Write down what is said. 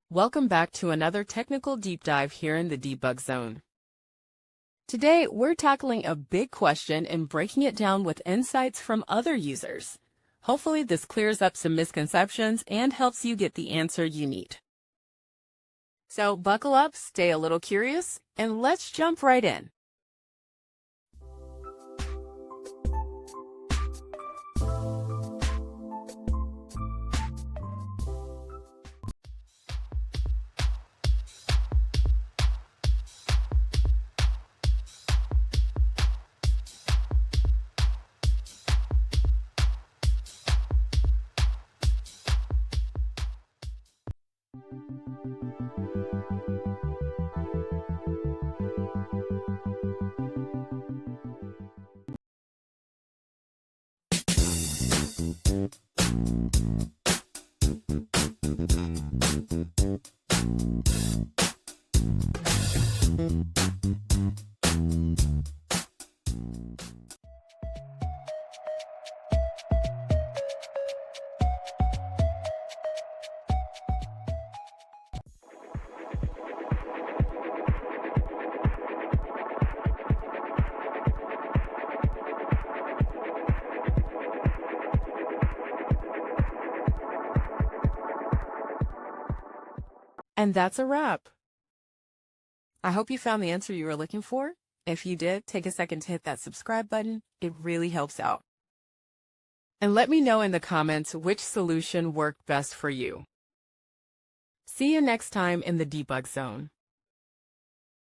Welcome back to another technical deep dive here in the Debug Zone. Today, we're tackling a big question and breaking it down with insights from other users. Hopefully, this clears up some misconceptions and helps you get the answer you need. So buckle up, stay a little curious, and let's jump right in. And that's a wrap. I hope you found the answer you were looking for. If you did, take a second to hit that subscribe button. It really helps out. And let me know in the comments which solution worked best for you. See you next time in the Debug Zone.